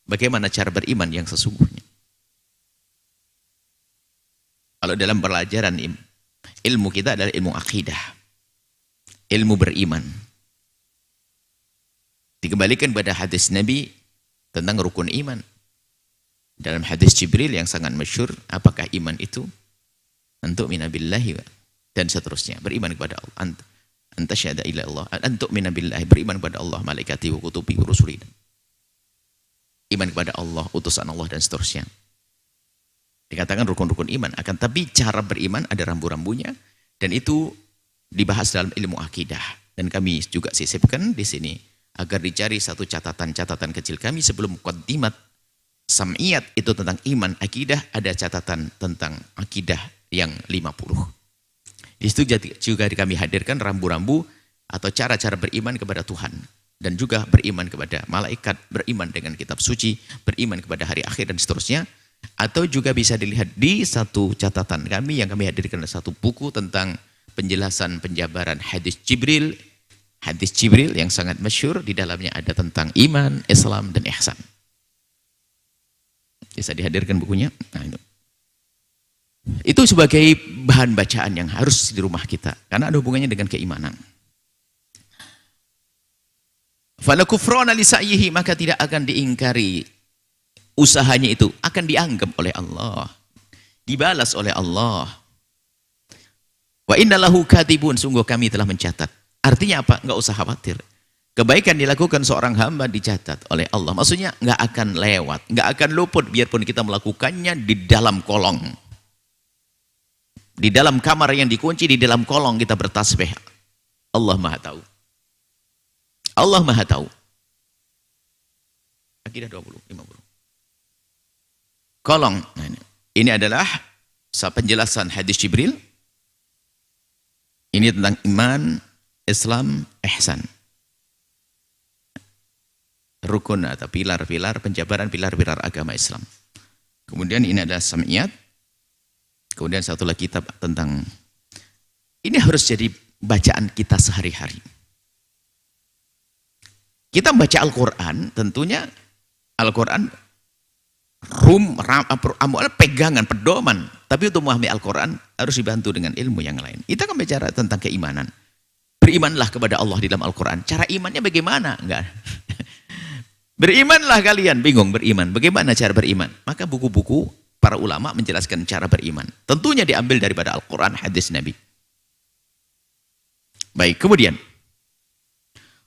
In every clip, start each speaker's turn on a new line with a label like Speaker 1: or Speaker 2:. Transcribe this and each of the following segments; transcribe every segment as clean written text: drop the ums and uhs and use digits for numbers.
Speaker 1: Bagaimana cara beriman yang sesungguhnya? Kalau dalam pelajaran ilmu kita adalah ilmu akidah, ilmu beriman. Dikembalikan pada hadis Nabi tentang rukun iman. Dalam hadis Jibril yang sangat masyhur, apakah iman itu? Antu'mina billahi dan seterusnya. Beriman kepada Allah. Antasyhada ila Allah. Antu'mina billahi, beriman kepada Allah, malaikati wa kutubi wa rusuli. Iman kepada Allah, utusan Allah dan seterusnya. Dikatakan rukun-rukun iman. Akan tapi cara beriman ada rambu-rambunya dan itu dibahas dalam ilmu akidah. Dan kami juga sisipkan di sini agar dicari satu catatan-catatan kecil kami sebelum muqaddimat sam'iyat itu tentang iman akidah, ada catatan tentang akidah yang 50. Di situ juga kami hadirkan rambu-rambu atau cara-cara beriman kepada Tuhan dan juga beriman kepada malaikat, beriman dengan kitab suci, beriman kepada hari akhir dan seterusnya. Atau juga bisa dilihat di satu catatan kami yang kami hadirkan satu buku tentang penjelasan penjabaran hadis Jibril. Hadis Jibril yang sangat masyhur, di dalamnya ada tentang iman, Islam dan ihsan. Bisa dihadirkan bukunya. Nah, itu sebagai bahan bacaan yang harus di rumah kita karena ada hubungannya dengan keimanan. Fala kufrana li sa'yihi, maka tidak akan diingkari usahanya, itu akan dianggap oleh Allah, dibalas oleh Allah. Wa innalahu katibun, sungguh kami telah mencatat. Artinya apa? Enggak usah khawatir. Kebaikan dilakukan seorang hamba dicatat oleh Allah. Maksudnya enggak akan lewat, enggak akan luput biarpun kita melakukannya di dalam kolong. Di dalam kamar yang dikunci, di dalam kolong kita bertasbih. Allah Maha tahu. Allah Maha tahu. Akidah 50. Kolong. Nah, ini adalah penjelasan hadis Jibril. Ini tentang iman, Islam, ihsan. Rukun atau pilar-pilar penjabaran pilar-pilar agama Islam. Kemudian ini adalah sam'iyat. Kemudian satu lagi kitab tentang, ini harus jadi bacaan kita sehari-hari. Kita membaca Al-Quran, tentunya Al-Quran pegangan, pedoman. Tapi untuk memahami Al-Quran harus dibantu dengan ilmu yang lain. Kita akan bicara tentang keimanan. Berimanlah kepada Allah di dalam Al-Quran. Cara imannya bagaimana? Enggak. Berimanlah kalian, bingung beriman. Bagaimana cara beriman? Maka buku-buku para ulama menjelaskan cara beriman. Tentunya diambil daripada Al-Quran, hadis Nabi. Baik, kemudian.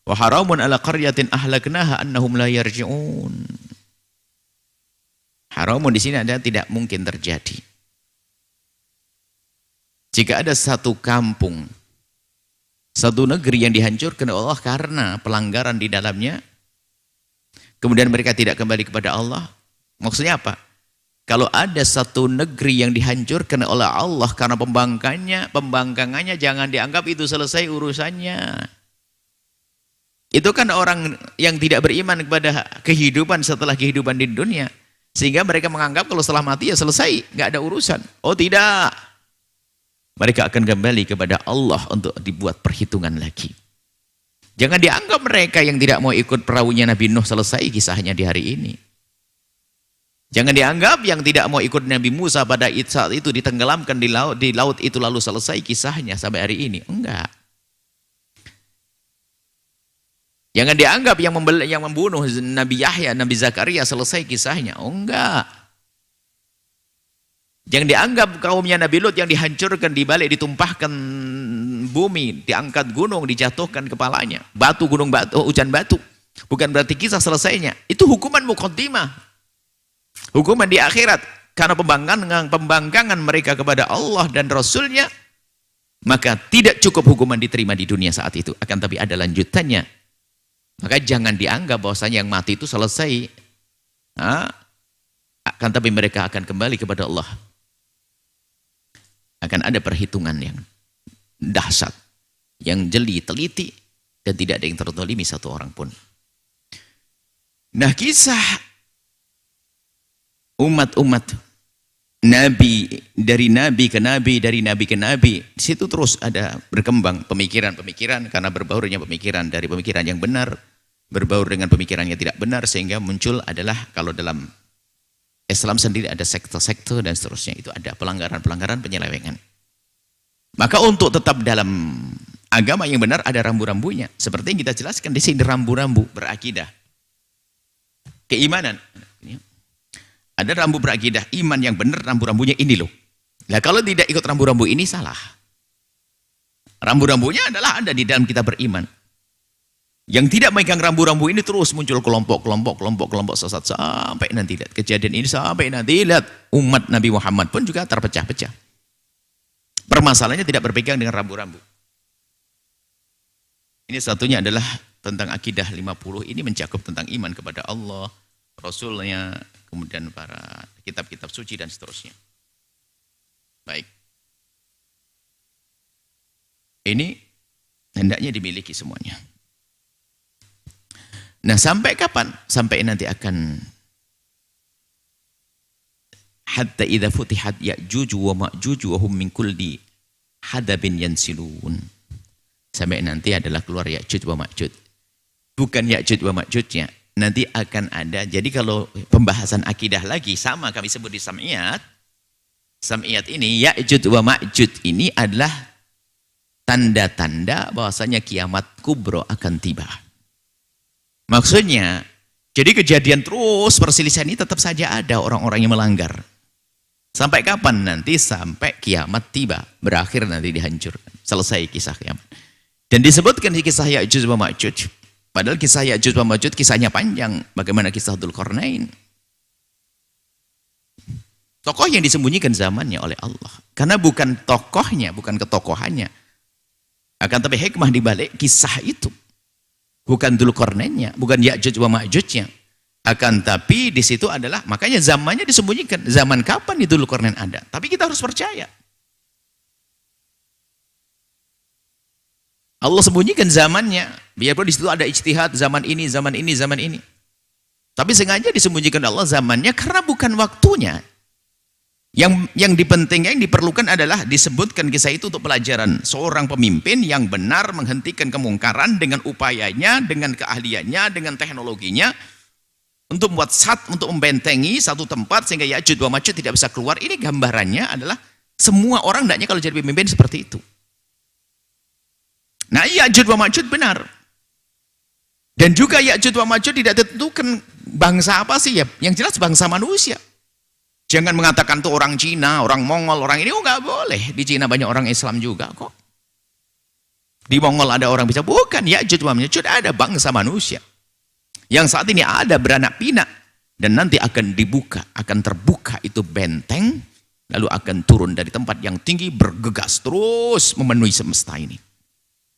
Speaker 1: Wa haramun ala qaryatin ahlaknaha annahum la yarji'un. Haramun di sini ada tidak mungkin terjadi. Jika ada satu kampung, satu negeri yang dihancurkan oleh Allah karena pelanggaran di dalamnya, kemudian mereka tidak kembali kepada Allah, maksudnya apa? Kalau ada satu negeri yang dihancurkan oleh Allah karena pembangkangannya jangan dianggap itu selesai urusannya. Itu kan orang yang tidak beriman kepada kehidupan setelah kehidupan di dunia. Sehingga mereka menganggap kalau setelah mati ya selesai, nggak ada urusan. Oh tidak. Mereka akan kembali kepada Allah untuk dibuat perhitungan lagi. Jangan dianggap mereka yang tidak mau ikut perahunya Nabi Nuh selesai kisahnya di hari ini. Jangan dianggap yang tidak mau ikut Nabi Musa pada saat itu ditenggelamkan di laut itu lalu selesai kisahnya sampai hari ini. Enggak. Jangan dianggap yang membunuh Nabi Yahya, Nabi Zakaria selesai kisahnya. Oh enggak. Jangan dianggap kaumnya Nabi Lut yang dihancurkan, dibalik, ditumpahkan bumi, diangkat gunung, dijatuhkan kepalanya. Batu, gunung batu, hujan batu. Bukan berarti kisah selesainya. Itu hukuman muqaddimah. Hukuman di akhirat. Karena pembangkangan mereka kepada Allah dan Rasulnya, maka tidak cukup hukuman diterima di dunia saat itu. Akan tapi ada lanjutannya. Maka jangan dianggap bahwasanya yang mati itu selesai. Akan tapi mereka akan kembali kepada Allah. Akan ada perhitungan yang dahsyat, yang jeli, teliti, dan tidak ada yang terzalimi satu orang pun. Nah, kisah umat-umat Nabi, dari Nabi ke Nabi, dari Nabi ke Nabi, di situ terus ada berkembang pemikiran-pemikiran karena berbaurnya pemikiran dari pemikiran yang benar berbaur dengan pemikirannya tidak benar, sehingga muncul adalah kalau dalam Islam sendiri ada sekte-sekte dan seterusnya, itu ada pelanggaran-pelanggaran, penyelewengan. Maka untuk tetap dalam agama yang benar ada rambu-rambunya. Seperti yang kita jelaskan di sini, rambu-rambu berakidah. Keimanan. Ada rambu berakidah, iman yang benar, rambu-rambunya ini loh. Nah kalau tidak ikut rambu-rambu ini salah. Rambu-rambunya adalah ada di dalam kita beriman. Yang tidak megang rambu-rambu ini terus muncul kelompok sesat sampai nanti lihat kejadian ini, sampai nanti lihat umat Nabi Muhammad pun juga terpecah-pecah. Permasalahannya tidak berpegang dengan rambu-rambu. Ini satunya adalah tentang akidah 50, ini mencakup tentang iman kepada Allah, Rasulnya, kemudian para kitab-kitab suci dan seterusnya. Baik. Ini hendaknya dimiliki semuanya. Nah, sampai kapan? Sampai nanti akan hatta idza futihat ya'juj wa ma'juj wa hum min kulli hadabin yansilun. Sampai nanti adalah keluar Ya'juj wa Ma'juj. Bukan Ya'juj wa Ma'jujnya. Nanti akan ada. Jadi kalau pembahasan akidah lagi sama kami sebut di Sam'iyat. Sam'iyat ini Ya'juj wa Ma'juj ini adalah tanda-tanda bahwasanya kiamat kubro akan tiba. Maksudnya, jadi kejadian terus perselisihan ini tetap saja ada orang-orang yang melanggar. Sampai kapan nanti? Sampai kiamat tiba. Berakhir nanti dihancurkan. Selesai kisah kiamat. Dan disebutkan di kisah Ya'juj wa Ma'juj. Padahal kisah Ya'juj wa Ma'juj kisahnya panjang. Bagaimana kisah Dzulqarnain. Tokoh yang disembunyikan zamannya oleh Allah. Karena bukan tokohnya, bukan ketokohannya. Akan tapi hikmah dibalik kisah itu. Bukan Dzulqarnainnya, bukan Ya'juj wa Ma'jujnya. Akan tapi di situ adalah, makanya zamannya disembunyikan. Zaman kapan itu Dzulqarnain ada? Tapi kita harus percaya. Allah sembunyikan zamannya. Biarpun di situ ada ijtihad, zaman ini, zaman ini, zaman ini. Tapi sengaja disembunyikan Allah zamannya karena bukan waktunya. Yang dipentingkan, yang diperlukan adalah disebutkan kisah itu untuk pelajaran. Seorang pemimpin yang benar menghentikan kemungkaran dengan upayanya, dengan keahliannya, dengan teknologinya. Untuk membuat untuk membentengi satu tempat sehingga Ya'juj wa Ma'juj tidak bisa keluar. Ini gambarannya adalah semua orang hendaknya kalau jadi pemimpin seperti itu. Nah, Ya'juj wa Ma'juj benar. Dan juga Ya'juj wa Ma'juj tidak ditentukan bangsa apa sih ya. Yang jelas bangsa manusia. Jangan mengatakan tuh orang Cina, orang Mongol, orang ini. Oh nggak boleh. Di Cina banyak orang Islam juga kok. Di Mongol ada orang bisa. Bukan, Ya'juj wa Ma'juj ada bangsa manusia. Yang saat ini ada beranak pinak. Dan nanti akan dibuka, akan terbuka itu benteng. Lalu akan turun dari tempat yang tinggi, bergegas terus memenuhi semesta ini.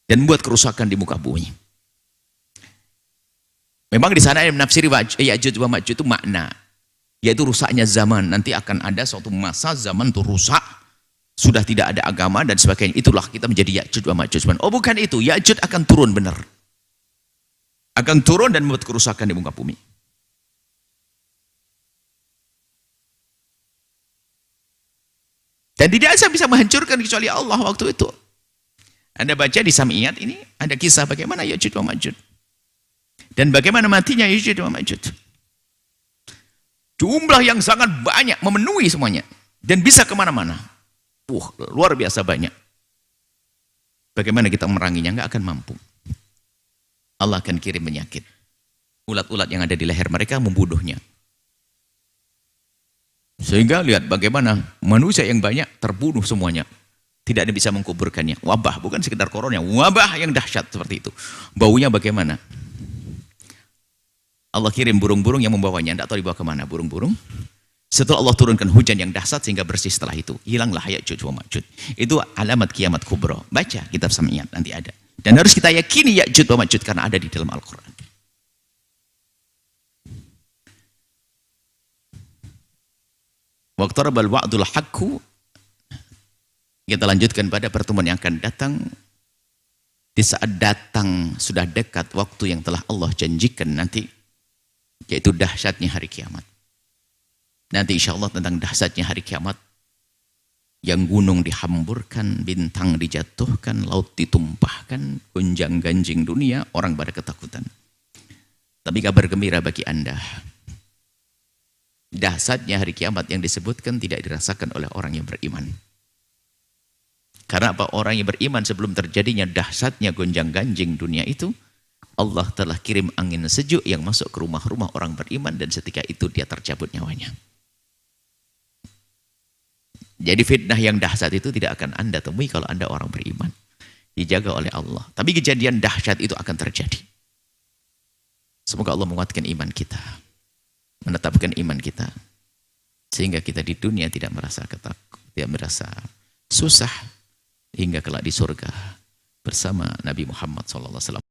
Speaker 1: Dan buat kerusakan di muka bumi. Memang di sana ada menafsiri Ya'juj wa Ma'juj itu makna, yaitu rusaknya zaman. Nanti akan ada suatu masa zaman itu rusak, sudah tidak ada agama dan sebagainya. Itulah kita menjadi Ya'juj wa Ma'juj. Oh bukan itu, Ya'juj akan turun benar. Akan turun dan membuat kerusakan di muka bumi. Dan tidak bisa menghancurkan kecuali Allah waktu itu. Anda baca di Sam'iyat ini, ada kisah bagaimana Ya'juj wa Ma'juj. Dan bagaimana matinya Ya'juj wa Ma'juj. Jumlah yang sangat banyak, memenuhi semuanya. Dan bisa kemana-mana. Luar biasa banyak. Bagaimana kita memeranginya? Nggak akan mampu. Allah akan kirim penyakit. Ulat-ulat yang ada di leher mereka membunuhnya. Sehingga lihat bagaimana manusia yang banyak terbunuh semuanya. Tidak ada bisa mengkuburkannya. Wabah, bukan sekedar corona. Wabah yang dahsyat seperti itu. Baunya bagaimana? Allah kirim burung-burung yang membawanya. Tidak tahu dibawa kemana burung-burung. Setelah Allah turunkan hujan yang dahsyat sehingga bersih setelah itu. Hilanglah Ya'juj wa Ma'juj. Itu alamat kiamat kubro. Baca kitab Sam'iyat, nanti ada. Dan harus kita yakini Ya'juj wa Ma'juj karena ada di dalam Al-Quran. Waqtarabal wa'dul haqqu. Kita lanjutkan pada pertemuan yang akan datang. Di saat datang sudah dekat waktu yang telah Allah janjikan nanti. Yaitu dahsyatnya hari kiamat. Nanti insya Allah tentang dahsyatnya hari kiamat. Yang gunung dihamburkan, bintang dijatuhkan, laut ditumpahkan, gonjang ganjing dunia, orang pada ketakutan. Tapi kabar gembira bagi Anda, dahsyatnya hari kiamat yang disebutkan tidak dirasakan oleh orang yang beriman. Karena apa? Orang yang beriman sebelum terjadinya dahsyatnya gonjang-ganjing dunia itu, Allah telah kirim angin sejuk yang masuk ke rumah-rumah orang beriman dan setika itu dia tercabut nyawanya. Jadi fitnah yang dahsyat itu tidak akan Anda temui kalau Anda orang beriman. Dijaga oleh Allah. Tapi kejadian dahsyat itu akan terjadi. Semoga Allah menguatkan iman kita. Menetapkan iman kita. Sehingga kita di dunia tidak merasa ketakut, tidak merasa susah. Hingga kelak di surga bersama Nabi Muhammad SAW.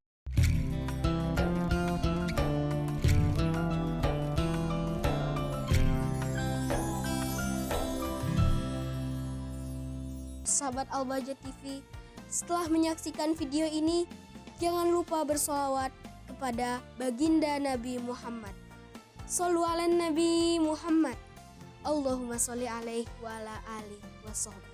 Speaker 2: Sahabat Al-Bahjah TV, setelah menyaksikan video ini, jangan lupa bersolawat kepada baginda Nabi Muhammad. Shollu ala Nabi Muhammad. Allahumma sholli alaihi wa ala alihi wa sahbihi.